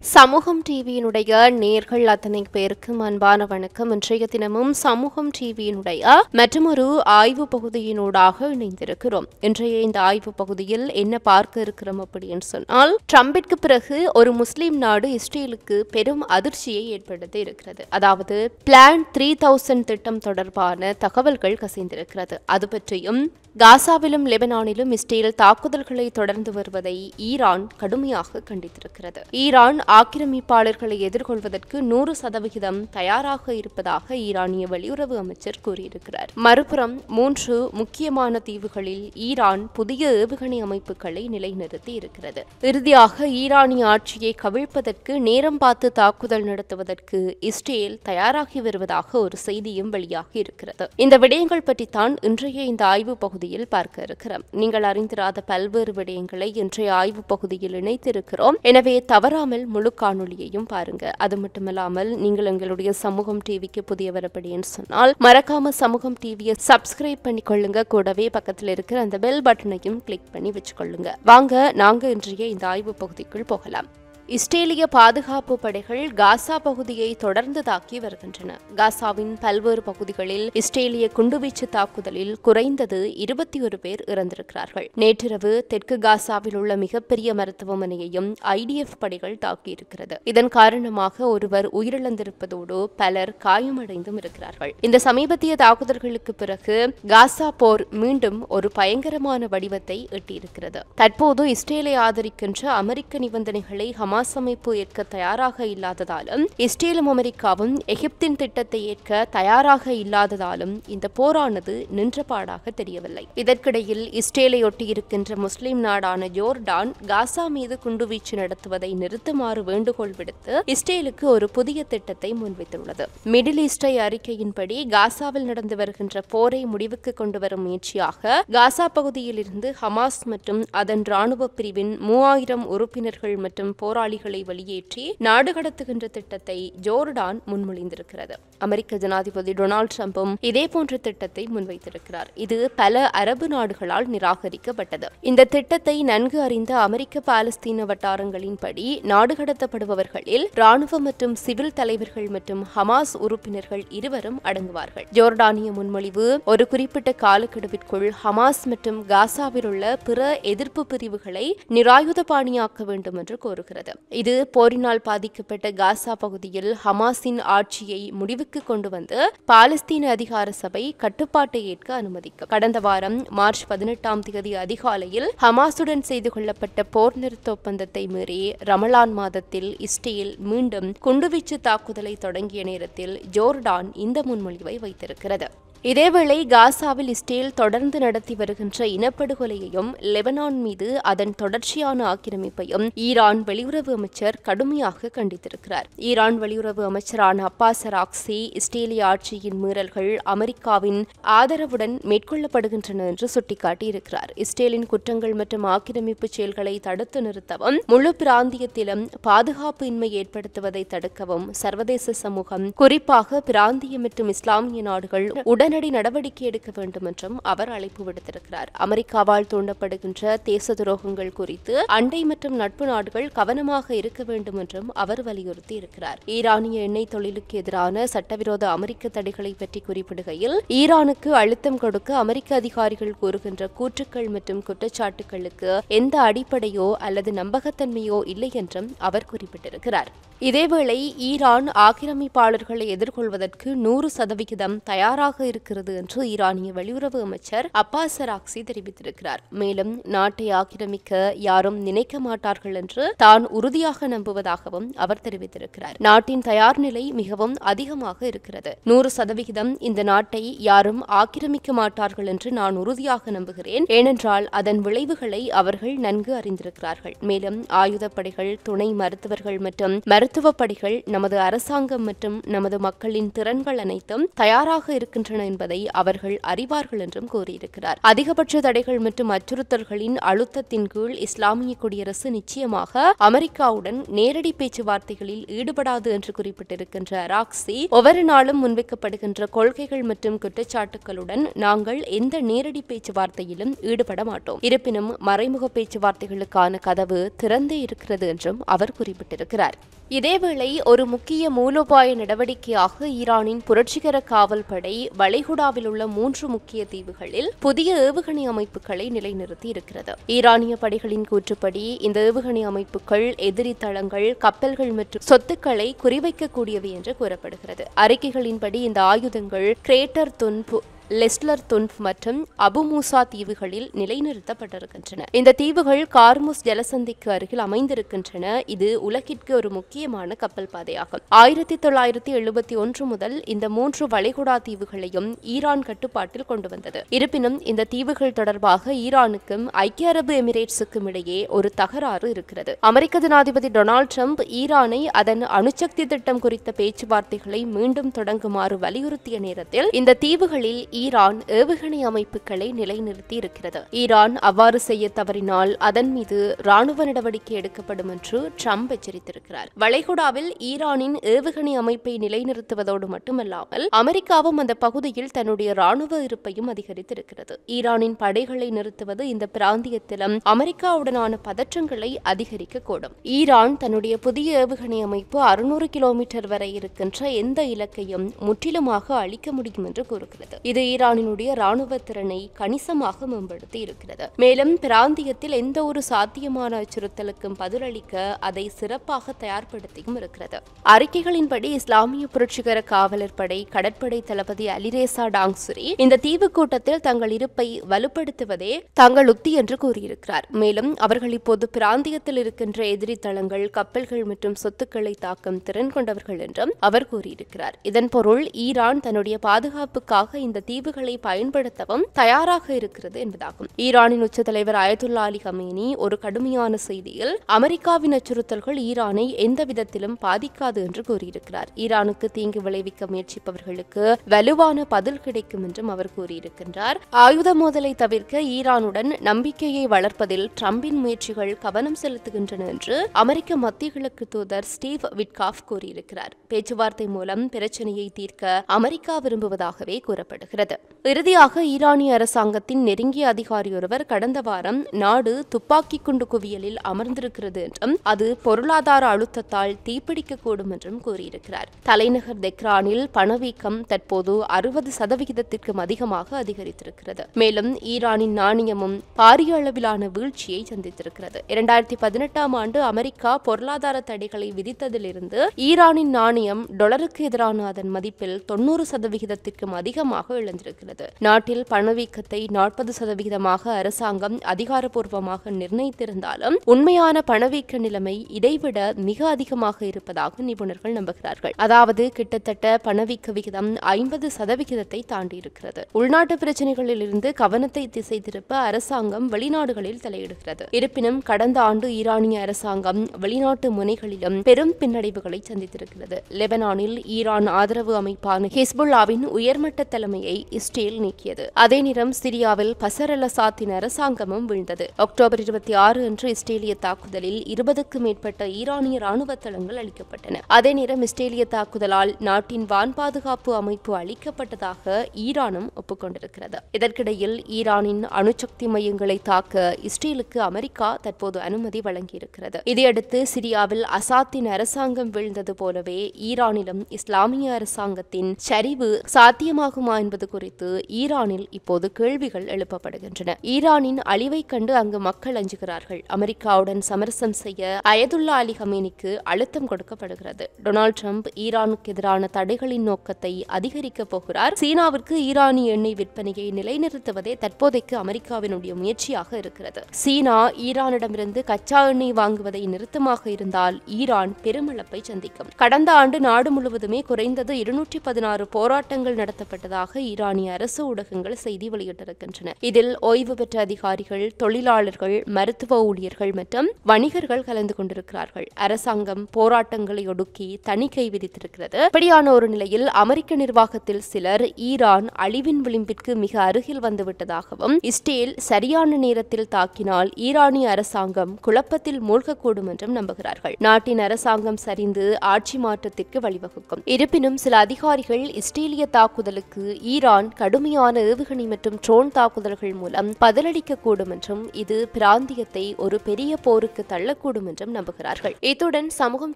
சமூகம் டிவியினுடைய நேர்கள் அத்தனை பேருக்கும் அன்பான வணக்கம். இன்றைய தினமும் சமூகம் டிவியினுடைய மற்றொரு ஆய்வு பகுதியினூடாக இணைந்திருக்கிறோம். இன்றைய இந்த ஆய்வு பகுதியில் என்ன பார்க்க இருக்கிறோம் அப்படின்னு சொன்னால், ட்ரம்பிற்கு பிறகு ஒரு முஸ்லிம் நாடு இஸ்ரேலுக்கு பெரும் அதிர்ச்சியை ஏற்படுத்தி இருக்கிறது. அதாவது பிளான் 3000 திட்டம் தொடர்பான தகவல்கள் கசிந்திருக்கிறது. அது பற்றியும் காசாவிலும் லெபனானிலும் இஸ்ரேல் தாக்குதல்களை தொடர்ந்து வருவதை ஈரான் கடுமையாக கண்டித்திருக்கிறது. ஈரான் ஆக்கிரமிப்பாளர்களை எதிர்கொள்வதற்கு 100% தயாராக இருப்பதாக ஈரானிய வெளியுறவு அமைச்சர் கூறியிருக்கிறார். மறுபுறம் 3 முக்கியமான தீவுகளில் ஈரான் புதிய ஏவுகணை அமைப்புகளை நிலைநிறுத்தி இருக்கிறது. இறுதியாக ஈரானிய ஆட்சியை கவிழ்ப்பதற்கு நேரம் பார்த்து தாக்குதல் நடத்துவதற்கு இஸ்ரேல் தயாராகி வருவதாக ஒரு செய்தியும் வெளியாகி இருக்கிறது. இந்த விடயங்கள் பற்றித்தான் இன்றைய இந்த ஆய்வு பகுதியில் பார்க்க இருக்கிறோம். நீங்கள் அறிந்திராத பல்வேறு விடயங்களை இன்றைய ஆய்வு பகுதியில் இணைத்திருக்கிறோம். எனவே தவறாமல் முழு காணொலியையும் பாருங்க. அது மட்டுமல்லாமல் நீங்கள் எங்களுடைய சமூகம் டிவிக்கு புதியவர் அப்படின்னு சொன்னால் மறக்காம சமூகம் டிவியை சப்ஸ்கிரைப் பண்ணிக்கொள்ளுங்க. கூடவே பக்கத்தில் இருக்கிற அந்த பெல் பட்டனையும் கிளிக் பண்ணி வச்சுக்கொள்ளுங்க. வாங்க நாங்க இன்றைய இந்த ஆய்வு பகுதிக்குள் போகலாம். இஸ்ரேலிய பாதுகாப்பு படைகள் காசா பகுதியை தொடர்ந்து தாக்கி வருகின்றன. காசாவின் பல்வேறு பகுதிகளில் இஸ்ரேலிய குண்டுவீச்சு தாக்குதலில் குறைந்தது 21 பேர் இறந்திருக்கிறார்கள். நேற்றிரவு தெற்கு காசாவில் உள்ள மிகப்பெரிய மருத்துவமனையையும் IDF படைகள் தாக்கியிருக்கிறது. இதன் காரணமாக ஒருவர் உயிரிழந்திருப்பதோடு பலர் காயமடைந்தும் இருக்கிறார்கள். இந்த சமீபத்திய தாக்குதல்களுக்கு பிறகு காசா போர் மீண்டும் ஒரு பயங்கரமான வடிவத்தை எட்டியிருக்கிறது. தற்போது இஸ்ரேலை ஆதரிக்கின்ற அமெரிக்க நிபந்தனைகளை ஹமாஸ் அமைப்பு ஏற்க தயாராக இல்லாததாலும் இஸ்ரேலும் அமெரிக்காவும் எகிப்தின் திட்டத்தை ஏற்க தயாராக இல்லாததாலும் இந்த போரானது நின்றபாடாக தெரியவில்லை. இதற்கிடையில் இஸ்ரேலை ஒட்டியிருக்கின்ற முஸ்லிம் நாடான ஜோர்டான் காசா மீது குண்டுவீச்சு நடத்துவதை நிறுத்துமாறு வேண்டுகோள் விடுத்து இஸ்ரேலுக்கு ஒரு புதிய திட்டத்தை முன்வைத்துள்ளது. மிடில் ஈஸ்டை அறிக்கையின்படி காசாவில் நடந்து வருகின்ற போரை முடிவுக்கு கொண்டு வரும் முயற்சியாக காசா பகுதியில் இருந்து ஹமாஸ் மற்றும் அதன் ராணுவ பிரிவின் 3000 உறுப்பினர்கள் மற்றும் போராளிகளை வெளியேற்றி நாடு கடத்துகின்ற திட்டத்தை ஜோர்டான் முன்மொழிந்திருக்கிறது. அமெரிக்க ஜனாதிபதி டொனால்டு டிரம்பும் இதேபோன்ற திட்டத்தை முன்வைத்திருக்கிறார். இது பல அரபு நாடுகளால் நிராகரிக்கப்பட்டது. இந்த திட்டத்தை நன்கு அறிந்த அமெரிக்க பாலஸ்தீன வட்டாரங்களின்படி நாடு கடத்தப்படுபவர்களில் ராணுவ மற்றும் சிவில் தலைவர்கள் மற்றும் ஹமாஸ் உறுப்பினர்கள் இருவரும் அடங்குவார்கள். ஜோர்டானிய முன்மொழிவு ஒரு குறிப்பிட்ட காலக்கெடுவிற்குள் ஹமாஸ் மற்றும் காசாவில் உள்ள பிற எதிர்ப்பு பிரிவுகளை நிராயுதபாணியாக்க வேண்டும் என்று கோருகிறது. இது போரினால் பாதிக்கப்பட்ட காசா பகுதியில் ஹமாஸின் ஆட்சியை முடிவுக்கு கொண்டு வந்து பாலஸ்தீன அதிகார சபை கட்டுப்பாட்டை ஏற்க அனுமதிக்கும். கடந்த வாரம் மார்ச் 18ஆம் தேதி அதிகாலையில் ஹமாஸுடன் செய்து கொள்ளப்பட்ட போர் நிறுத்த ஒப்பந்தத்தை மீறி ரமலான் மாதத்தில் இஸ்ரேல் மீண்டும் குண்டுவீச்சு தாக்குதலை தொடங்கிய நேரத்தில் ஜோர்டான் இந்த முன்மொழிவை வைத்திருக்கிறது. இதேவேளை காசாவில் இஸ்ரேல் தொடர்ந்து நடத்தி வருகின்ற இனப்படுகொலையையும் லெபனான் மீது அதன் தொடர்ச்சியான ஆக்கிரமிப்பையும் ஈரான் வெளியுறவு அமைச்சர் கடுமையாக கண்டித்திருக்கிறார். ஈரான் வெளியுறவு அமைச்சரான அப்பாஸ் அராக்சி இஸ்ரேலிய ஆட்சியின் மீறல்கள் அமெரிக்காவின் ஆதரவுடன் மேற்கொள்ளப்படுகின்றன என்று சுட்டிக்காட்டியிருக்கிறார். இஸ்ரேலின் குற்றங்கள் மற்றும் ஆக்கிரமிப்பு செயல்களை தடுத்து நிறுத்தவும் முழு பிராந்தியத்திலும் பாதுகாப்பு இன்மை ஏற்படுத்துவதை தடுக்கவும் சர்வதேச சமூகம் குறிப்பாக பிராந்திய மற்றும் இஸ்லாமிய நாடுகள் உடனடி நடவடிக்கை எடுக்க வேண்டும் என்றும் அவர் அழைப்பு விடுத்திருக்கிறார். அமெரிக்காவால் தூண்டப்படுகின்ற தேச துரோகங்கள் குறித்து அண்டை மற்றும் நட்பு நாடுகள் கவனமாக இருக்க வேண்டும் என்றும் அவர் வலியுறுத்தி இருக்கிறார். ஈரானிய எண்ணெய் தொழிலுக்கு எதிரான சட்டவிரோத அமெரிக்க தடைகளை பற்றி குறிப்பிடுகையில் ஈரானுக்கு அழுத்தம் கொடுக்க அமெரிக்க அதிகாரிகள் கூறுகின்ற கூற்றுக்கள் மற்றும் குற்றச்சாட்டுகளுக்கு எந்த அடிப்படையோ அல்லது நம்பகத்தன்மையோ இல்லை என்றும் அவர் குறிப்பிட்டிருக்கிறார். இதேவேளை ஈரான் ஆக்கிரமிப்பாளர்களை எதிர்கொள்வதற்கு 100% தயாராக இருக்கிறது என்று ஈரானிய வெளியுறவு அமைச்சர் அப்பாஸ் அராக்சி தெரிவித்திருக்கிறார். மேலும் நாட்டை ஆக்கிரமிக்க யாரும் நினைக்க மாட்டார்கள் என்று தான் உறுதியாக நம்புவதாகவும் அவர் தெரிவித்திருக்கிறார். நாட்டின் தயார் நிலை மிகவும் அதிகமாக இருக்கிறது. 100% இந்த நாட்டை யாரும் ஆக்கிரமிக்க மாட்டார்கள் என்று நான் உறுதியாக நம்புகிறேன். ஏனென்றால் அதன் விளைவுகளை அவர்கள் நன்கு அறிந்திருக்கிறார்கள். மேலும் ஆயுதப்படைகள், துணை மருத்துவர்கள் மற்றும் மருத்துவ படைகள், நமது அரசாங்கம் மற்றும் நமது மக்களின் திறன்கள் அனைத்தும் தயாராக இருக்கின்றன என்பதை அவர்கள் அறிவார்கள் என்றும் கூறியிருக்கிறார். அதிகபட்ச தடைகள் மற்றும் அச்சுறுத்தல்களின் அழுத்தத்தின் கீழ் இஸ்லாமிய குடியரசு நிச்சயமாக அமெரிக்காவுடன் நேரடி பேச்சுவார்த்தைகளில் ஈடுபடாது என்று குறிப்பிட்டிருக்கின்ற அராக்சி, ஒவ்வொரு நாளும் முன்வைக்கப்படுகின்ற கொள்கைகள் மற்றும் குற்றச்சாட்டுகளுடன் நாங்கள் எந்த நேரடி பேச்சுவார்த்தையிலும் ஈடுபட மாட்டோம். இருப்பினும் மறைமுக பேச்சுவார்த்தைகளுக்கான கதவு திறந்தே இருக்கிறது என்றும் அவர் குறிப்பிட்டிருக்கிறார். இதேவேளை ஒரு முக்கிய மூலோபாய நடவடிக்கையாக ஈரானின் புரட்சிகர காவல் படை வளைகுடாவில் உள்ள 3 முக்கிய தீவுகளில் புதிய ஏவுகணை அமைப்புகளை நிலைநிறுத்தி இருக்கிறது. ஈரானிய படைகளின் கூற்றுப்படி இந்த ஏவுகணை அமைப்புகள் எதிரி தளங்கள், கப்பல்கள் மற்றும் சொத்துக்களை குறிவைக்கக்கூடியவை என்று கூறப்படுகிறது. அறிக்கைகளின்படி இந்த ஆயுதங்கள் கிரேட்டர் துன்பு, லெஸ்லர் துன்ப் மற்றும் அபு மூசா தீவுகளில் நிலைநிறுத்தப்பட்டிருக்கின்றன. இந்த தீவுகள் கார்முஸ் ஜலசந்திக்கு அருகில் அமைந்திருக்கின்றன. இது உலகிற்கு ஒரு முக்கியமான கப்பல் பாதையாகும். 1971 முதல் இந்த 3 வளைகுடா தீவுகளையும் ஈரான் கட்டுப்பாட்டில் கொண்டு வந்தது. இருப்பினும் இந்த தீவுகள் தொடர்பாக ஈரானுக்கும் ஐக்கிய அரபு எமிரேட்ஸுக்கும் இடையே ஒரு தகராறு இருக்கிறது. அமெரிக்க ஜனாதிபதி டொனால்டு டிரம்ப் ஈரானை அதன் அணுசக்தி திட்டம் குறித்த பேச்சுவார்த்தைகளை மீண்டும் தொடங்குமாறு வலியுறுத்திய நேரத்தில் இந்த தீவுகளில் ஈரான் ஏவுகணை அமைப்புகளை நிலைநிறுத்தி இருக்கிறது. ஈரான் அவ்வாறு செய்ய தவறினால் அதன் மீது ராணுவ நடவடிக்கை எடுக்கப்படும் என்று ட்ரம்ப் எச்சரித்திருக்கிறார். வளைகுடாவில் ஈரானின் ஏவுகணை அமைப்பை நிலைநிறுத்துவதோடு மட்டுமல்லாமல் அமெரிக்காவும் அந்த பகுதியில் தன்னுடைய ராணுவ இருப்பையும் அதிகரித்திருக்கிறது. ஈரானின் படைகளை நிறுத்துவது இந்த பிராந்தியத்திலும் அமெரிக்காவுடனான பதற்றங்களை அதிகரிக்கக்கூடும். ஈரான் தன்னுடைய புதிய ஏவுகணை அமைப்பு 600 கிலோமீட்டர் வரை இருக்கின்ற எந்த இலக்கையும் முற்றிலுமாக அழிக்க முடியும் என்று கூறுகிறது. இது ஈரானினுடைய ராணுவ திறனை கணிசமாக மேம்படுத்தி இருக்கிறது. மேலும் பிராந்தியத்தில் எந்த ஒரு சாத்தியமான அச்சுறுத்தலுக்கும் பதிலளிக்க அதை சிறப்பாக தயார்படுத்தியும் இருக்கிறது. அறிக்கைகளின்படி இஸ்லாமிய புரட்சிகர காவலர் படை கடற்படை தளபதி அலிரேசா டாங்சுரி இந்த தீவு கூட்டத்தில் தங்கள் இருப்பை வலுப்படுத்துவதே தங்கள் உத்தி என்று கூறியிருக்கிறார். மேலும் அவர்கள் இப்போது பிராந்தியத்தில் இருக்கின்ற எதிரி தளங்கள், கப்பல்கள் மற்றும் சொத்துக்களை தாக்கும் திறன் கொண்டவர்கள் என்றும் அவர் கூறியிருக்கிறார். இதன் பொருள் ஈரான் தன்னுடைய பாதுகாப்புக்காக இந்த தீவுகளை பயன்படுத்தவும் தயாராக இருக்கிறது என்பதாகும். ஈரானின் உச்ச தலைவர் அயதுல்லா அலி கமேனி ஒரு கடுமையான செய்தியில் அமெரிக்காவின் அச்சுறுத்தல்கள் ஈரானை எந்த விதத்திலும் பாதிக்காது என்று கூறியிருக்கிறார். ஈரானுக்கு தீங்கு விளைவிக்க முயற்சிப்பவர்களுக்கு வலுவான பதில் கிடைக்கும் என்றும் அவர் கூறியிருக்கின்றார். ஆயுத மோதலை தவிர்க்க ஈரானுடன் நம்பிக்கையை வளர்ப்பதில் ட்ரம்பின் முயற்சிகள் கவனம் செலுத்துகின்றன என்று அமெரிக்க மத்திய கிழக்கு தூதர் ஸ்டீவ் விட்காஃப் கூறியிருக்கிறார். பேச்சுவார்த்தை மூலம் பிரச்சனையை தீர்க்க அமெரிக்கா விரும்புவதாகவே கூறப்படுகிறது. இறுதியாக ஈரானிய அரசாங்கத்தின் நெருங்கிய அதிகாரி ஒருவர் கடந்த வாரம் நாடு துப்பாக்கி குண்டு குவியலில் அமர்ந்திருக்கிறது என்றும் அது பொருளாதார அழுத்தத்தால் தீப்பிடிக்கக்கூடும் என்றும் கூறியிருக்கிறார். தலைநகர் தெஹ்ரானில் பணவீக்கம் தற்போது 60% அதிகமாக அதிகரித்திருக்கிறது. மேலும் ஈரானின் நாணயமும் பாரிய அளவிலான வீழ்ச்சியை சந்தித்திருக்கிறது. 2018 ஆண்டு அமெரிக்கா பொருளாதார தடைகளை விதித்ததிலிருந்து ஈரானின் நாணயம் டாலருக்கு எதிரான அதன் மதிப்பில் 90% அதிகமாக இழந்திருக்கிறது. நாட்டில் பணவீக்கத்தை 40% அரசாங்கம் அதிகாரப்பூர்வமாக நிர்ணயித்திருந்தாலும் உண்மையான பணவீக்க நிலைமை இதைவிட மிக அதிகமாக இருப்பதாக நிபுணர்கள் நம்புகிறார்கள். அதாவது கிட்டத்தட்ட பணவீக்க விகிதம் 50% தாண்டியிருக்கிறது. உள்நாட்டு பிரச்சனைகளில் இருந்து கவனத்தை திசை திருப்ப அரசாங்கம் வெளிநாடுகளில் தலையிடுகிறது. இருப்பினும் கடந்த ஆண்டு ஈரானிய அரசாங்கம் வெளிநாட்டு முனைகளிலும் பெரும் பின்னடைவுகளை சந்தித்திருக்கிறது. லெபனானில் ஈரான் ஆதரவு அமைப்பான ஹிஸ்புல்லாவின் உயர்மட்ட தலைமையை இஸ்ரேல் நீக்கியது. அதே நேரம் சிரியாவில் பசர் அல் அசாத்தின் அரசாங்கமும் வீழ்ந்தது. அக்டோபர் 26 அன்று இஸ்ரேலிய தாக்குதலில் 20க்கும் மேற்பட்ட ஈரானிய ராணுவ தளங்கள் அளிக்கப்பட்டன. அதே நேரம் இஸ்ரேலிய தாக்குதலால் நாட்டின் வான் பாதுகாப்பு அமைப்பு அளிக்கப்பட்டதாக ஈரானும் ஒப்புக்கொண்டிருக்கிறது. இதற்கிடையில் ஈரானின் அணுசக்தி மையங்களை தாக்க இஸ்ரேலுக்கு அமெரிக்கா தற்போது அனுமதி வழங்கியிருக்கிறது. இதையடுத்து சிரியாவில் அசாத்தின் அரசாங்கம் வீழ்ந்தது போலவே ஈரானிலும் இஸ்லாமிய அரசாங்கத்தின் சரிவு சாத்தியமாகுமா என்பது குறித்து ஈரானில் இப்போது கேள்விகள் எழுப்பப்படுகின்றன. ஈரானின் அழிவை கண்டு அங்கு மக்கள் அஞ்சுகிறார்கள். அமெரிக்காவுடன் சமரசம் செய்ய அயதுல்லா அலி கமேனிக்கு அழுத்தம் கொடுக்கப்படுகிறது. டொனால்டு டிரம்ப் ஈரானுக்கு எதிரான தடைகளின் நோக்கத்தை அதிகரிக்கப் போகிறார். சீனாவிற்கு ஈரானிய எண்ணெய் விற்பனையை நிலைநிறுத்துவதே தற்போதைக்கு அமெரிக்காவினுடைய முயற்சியாக இருக்கிறது. சீனா ஈரானிடமிருந்து கச்சா எண்ணெய் வாங்குவதை நிறுத்தமாக இருந்தால் ஈரான் பெருமிழப்பை சந்திக்கும். கடந்த ஆண்டு நாடு முழுவதுமே குறைந்தது 216 போராட்டங்கள் நடத்தப்பட்டதாக ஈரான் ஈரானிய அரசு ஊடகங்கள் செய்தி வெளியிட்டிருக்கின்றன. இதில் ஓய்வு பெற்ற அதிகாரிகள், தொழிலாளர்கள், மருத்துவ ஊழியர்கள் மற்றும் வணிகர்கள் கலந்து கொண்டிருக்கிறார்கள். அரசாங்கம் போராட்டங்களை ஒடுக்கி தணிக்கை விதித்திருக்கிறது. இப்படியான ஒரு நிலையில் அமெரிக்க நிர்வாகத்தில் சிலர் ஈரான் அழிவின் விளிம்பிற்கு மிக அருகில் வந்துவிட்டதாகவும், இஸ்ரேல் சரியான நேரத்தில் தாக்கினால் ஈரானிய அரசாங்கம் குழப்பத்தில் மூழ்கக்கூடும் என்றும் நம்புகிறார்கள். நாட்டின் அரசாங்கம் சரிந்து ஆட்சி மாற்றத்திற்கு வழிவகுக்கும். இருப்பினும் சில அதிகாரிகள் இஸ்ரேலிய தாக்குதலுக்கு ஈரான் கடுமையான ஏவுகணை மற்றும் ட்ரோன் தாக்குதல்கள் மூலம் பதிலளிக்கக்கூடும் என்றும், இது பிராந்தியத்தை ஒரு பெரிய போருக்கு தள்ளக்கூடும் என்றும் நம்புகிறார்கள். இத்துடன் சமூகம்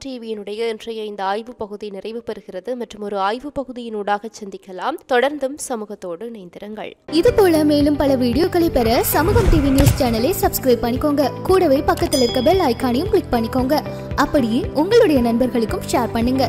டிவியினுடைய இன்றைய இந்த ஆய்வு பகுதி நிறைவு பெறுகிறது. மற்றும் ஒரு ஆய்வு பகுதியினூடாக சந்திக்கலாம். தொடர்ந்தும் சமூகத்தோடு இணைந்திருங்கள். இது போல மேலும் பல வீடியோக்களை பெற சமூகம் டிவி நியூஸ் சேனலை சப்ஸ்கிரைப் பண்ணிக்கோங்க. கூடவே பக்கத்தில் இருக்க பெல் ஐகானையும் கிளிக் பண்ணிக்கோங்க. அப்படியே உங்களுடைய நண்பர்களுக்கும் ஷேர் பண்ணுங்க.